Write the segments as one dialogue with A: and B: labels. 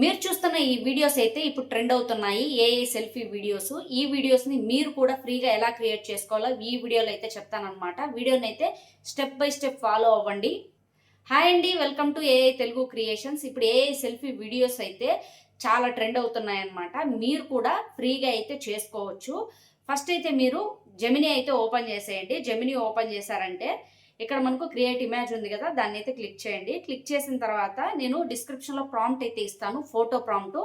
A: మీరు చూస్తున్న ఈ వీడియోస్ అయితే ఇప్పుడు ట్రెండ్ అవుతున్నాయి ఏఐ సెల్ఫీ వీడియోస్. ఈ వీడియోస్ని మీరు కూడా ఫ్రీగా ఎలా క్రియేట్ చేసుకోవాలో ఈ వీడియోలో అయితే చెప్తానన్నమాట. వీడియోని అయితే స్టెప్ బై స్టెప్ ఫాలో అవ్వండి. హాయ్ అండి, welcome to AI Telugu creations. ఇప్పుడు ఏఐ సెల్ఫీ వీడియోస్ అయితే చాలా ట్రెండ్ అవుతున్నాయి అన్నమాట. మీరు కూడా ఫ్రీగా అయితే చేసుకోవచ్చు. ఫస్ట్ అయితే మీరు జెమినీ అయితే ఓపెన్ చేసేయండి. జెమినీ ఓపెన్ చేశారంటే ఇక్కడ మనకు క్రియేట్ ఇమేజ్ ఉంది కదా, దాన్ని అయితే క్లిక్ చేయండి. క్లిక్ చేసిన తర్వాత నేను డిస్క్రిప్షన్లో ప్రాంప్ట్ అయితే ఇస్తాను, ఫోటో ప్రాంప్ట్.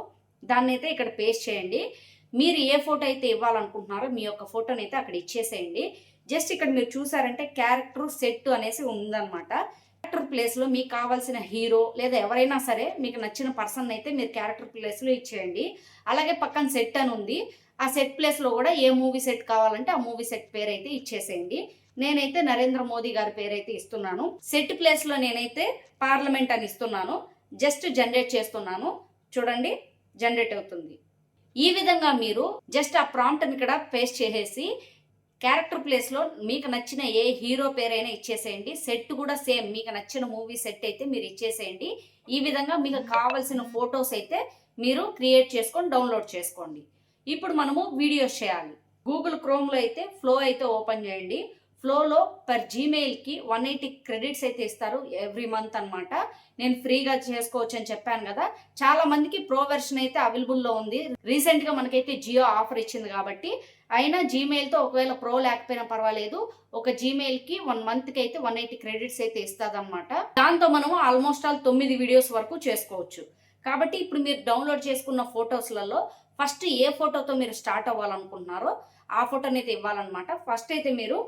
A: దాన్ని అయితే ఇక్కడ పేస్ట్ చేయండి. మీరు ఏ ఫోటో అయితే ఇవ్వాలనుకుంటున్నారో మీ యొక్క ఫోటోని అయితే అక్కడ ఇచ్చేసేయండి. జస్ట్ ఇక్కడ మీరు చూసారంటే క్యారెక్టర్ సెట్ అనేసి ఉందన్నమాట. క్యారెక్టర్ ప్లేస్లో మీకు కావాల్సిన హీరో లేదా ఎవరైనా సరే మీకు నచ్చిన పర్సన్ అయితే మీరు క్యారెక్టర్ ప్లేస్లో ఇచ్చేయండి. అలాగే పక్కన సెట్ అని ఉంది, ఆ సెట్ ప్లేస్లో కూడా ఏ మూవీ సెట్ కావాలంటే ఆ మూవీ సెట్ పేరు అయితే ఇచ్చేసేయండి. నేనైతే నరేంద్ర మోదీ గారి పేరైతే ఇస్తున్నాను. సెట్ ప్లేస్ లో నేనైతే పార్లమెంట్ అని ఇస్తున్నాను. జస్ట్ జనరేట్ చేస్తున్నాను. చూడండి, జనరేట్ అవుతుంది. ఈ విధంగా మీరు జస్ట్ ఆ ప్రాంప్ట్ ని ఇక్కడ పేస్ట్ చేసేసి క్యారెక్టర్ ప్లేస్ లో మీకు నచ్చిన ఏ హీరో పేరైనా ఇచ్చేసేయండి. సెట్ కూడా సేమ్ మీకు నచ్చిన మూవీ సెట్ అయితే మీరు ఇచ్చేసేయండి. ఈ విధంగా మీకు కావాల్సిన ఫొటోస్ అయితే మీరు క్రియేట్ చేసుకొని డౌన్లోడ్ చేసుకోండి. ఇప్పుడు మనము వీడియోస్ చేయాలి. గూగుల్ క్రోమ్ లో అయితే ఫ్లో అయితే ఓపెన్ చేయండి. ఫ్లోలో పర్ జీమెయిల్కి 180 క్రెడిట్స్ అయితే ఇస్తారు ఎవ్రీ మంత్ అనమాట. నేను ఫ్రీగా చేసుకోవచ్చు అని చెప్పాను కదా. చాలా మందికి ప్రో వెర్షన్ అయితే అవైలబుల్లో ఉంది. రీసెంట్గా మనకైతే జియో ఆఫర్ ఇచ్చింది కాబట్టి. అయినా జీమెయిల్తో ఒకవేళ ప్రో లేకపోయినా పర్వాలేదు, ఒక జీమెయిల్కి 1 మంత్కి అయితే 180 క్రెడిట్స్ అయితే ఇస్తుంది అనమాట. దాంతో మనము ఆల్మోస్ట్ ఆల్ 9 వీడియోస్ వరకు చేసుకోవచ్చు. కాబట్టి ఇప్పుడు మీరు డౌన్లోడ్ చేసుకున్న ఫొటోస్లలో ఫస్ట్ ఏ ఫోటోతో మీరు స్టార్ట్ అవ్వాలనుకుంటున్నారో ఆ ఫోటోని అయితే ఇవ్వాలన్నమాట. ఫస్ట్ అయితే మీరు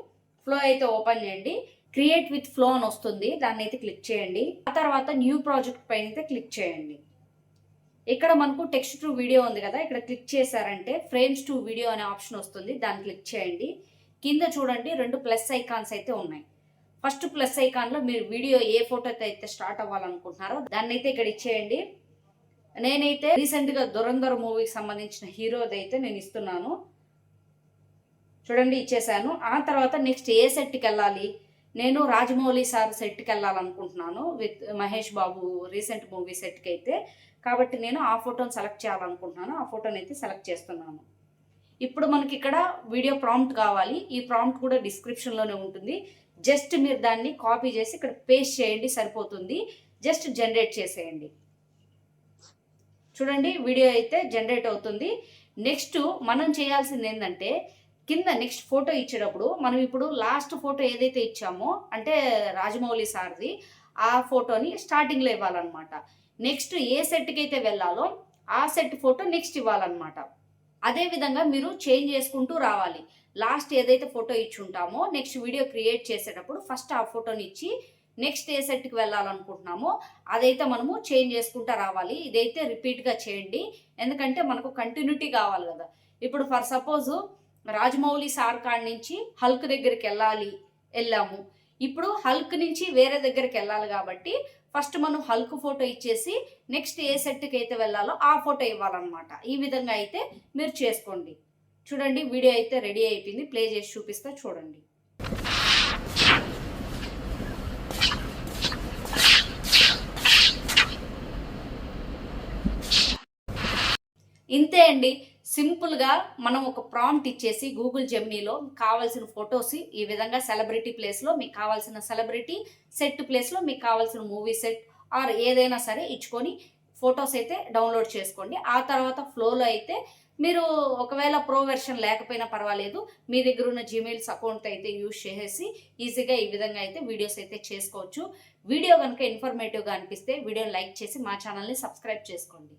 A: ఫ్లో అయితే ఓపెన్ చేయండి. క్రియేట్ విత్ ఫ్లో అని వస్తుంది, దాన్ని అయితే క్లిక్ చేయండి. ఆ తర్వాత న్యూ ప్రాజెక్ట్ పైన అయితే క్లిక్ చేయండి. ఇక్కడ మనకు టెక్స్ట్ టు వీడియో ఉంది కదా, ఇక్కడ క్లిక్ చేశారంటే ఫ్రేమ్స్ టు వీడియో అనే ఆప్షన్ వస్తుంది, దాన్ని క్లిక్ చేయండి. కింద చూడండి 2 ప్లస్ ఐకాన్స్ అయితే ఉన్నాయి. ఫస్ట్ ప్లస్ ఐకాన్లో మీరు వీడియో ఏ ఫోటోతో అయితే స్టార్ట్ అవ్వాలనుకుంటున్నారో దాన్ని అయితే ఇక్కడ ఇచ్చేయండి. నేనైతే రీసెంట్గా దురంధర్ మూవీకి సంబంధించిన హీరోది అయితే నేను ఇస్తున్నాను. చూడండి, ఇచ్చేసాను. ఆ తర్వాత నెక్స్ట్ ఏ సెట్కి వెళ్ళాలి, నేను రాజమౌళి సార్ సెట్కి వెళ్ళాలనుకుంటున్నాను with Mahesh Babu recent movie సెట్కి అయితే. కాబట్టి నేను ఆ ఫోటోని సెలెక్ట్ చేయాలనుకుంటున్నాను. ఆ ఫోటోని అయితే సెలెక్ట్ చేస్తున్నాను. ఇప్పుడు మనకి ఇక్కడ వీడియో ప్రాంప్ట్ కావాలి. ఈ ప్రాంప్ట్ కూడా డిస్క్రిప్షన్లోనే ఉంటుంది. జస్ట్ మీరు దాన్ని కాపీ చేసి ఇక్కడ పేస్ట్ చేయండి, సరిపోతుంది. జస్ట్ జనరేట్ చేసేయండి. చూడండి, వీడియో అయితే జనరేట్ అవుతుంది. నెక్స్ట్ మనం చేయాల్సింది ఏంటంటే కింద నెక్స్ట్ ఫోటో ఇచ్చేటప్పుడు మనం ఇప్పుడు లాస్ట్ ఫోటో ఏదైతే ఇచ్చామో అంటే రాజమౌళి సార్ది, ఆ ఫోటోని స్టార్టింగ్లో ఇవ్వాలన్నమాట. నెక్స్ట్ ఏ సెట్కి అయితే వెళ్ళాలో ఆ సెట్ ఫోటో నెక్స్ట్ ఇవ్వాలన్నమాట. అదేవిధంగా మీరు చేంజ్ చేసుకుంటూ రావాలి. లాస్ట్ ఏదైతే ఫోటో ఇచ్చి ఉంటామో నెక్స్ట్ వీడియో క్రియేట్ చేసేటప్పుడు ఫస్ట్ ఆ ఫోటోని ఇచ్చి నెక్స్ట్ ఏ సెట్కి వెళ్ళాలనుకుంటున్నామో అదైతే మనము చేంజ్ చేసుకుంటూ రావాలి. ఇదైతే రిపీట్గా చేయండి, ఎందుకంటే మనకు కంటిన్యూటీ కావాలి కదా. ఇప్పుడు ఫర్ సపోజ్ రాజమౌళి సార్ కాడి నుంచి హల్క్ దగ్గరికి వెళ్ళాము. ఇప్పుడు హల్క్ నుంచి వేరే దగ్గరికి వెళ్ళాలి కాబట్టి ఫస్ట్ మనం హల్క్ ఫోటో ఇచ్చేసి నెక్స్ట్ ఏ సెట్కి అయితే వెళ్ళాలో ఆ ఫోటో ఇవ్వాలన్నమాట. ఈ విధంగా అయితే మీరు చేసుకోండి. చూడండి, వీడియో అయితే రెడీ అయిపోయింది. ప్లే చేసి చూపిస్తా, చూడండి. ఇంతే అండి, సింపుల్గా మనం ఒక ప్రాంప్ట్ ఇచ్చేసి గూగుల్ జెమినీలో కావాల్సిన ఫొటోస్ ఈ విధంగా సెలబ్రిటీ ప్లేస్లో మీకు కావాల్సిన సెలబ్రిటీ, సెట్ ప్లేస్లో మీకు కావాల్సిన మూవీ సెట్ ఆర్ ఏదైనా సరే ఇచ్చుకొని ఫొటోస్ అయితే డౌన్లోడ్ చేసుకోండి. ఆ తర్వాత ఫ్లోలో అయితే మీరు ఒకవేళ ప్రో వెర్షన్ లేకపోయినా పర్వాలేదు, మీ దగ్గర ఉన్న జీమెయిల్స్ అకౌంట్ అయితే యూజ్ చేసేసి ఈజీగా ఈ విధంగా అయితే వీడియోస్ అయితే చేసుకోవచ్చు. వీడియో కనుక ఇన్ఫర్మేటివ్గా అనిపిస్తే వీడియోని లైక్ చేసి మా ఛానల్ని సబ్స్క్రైబ్ చేసుకోండి.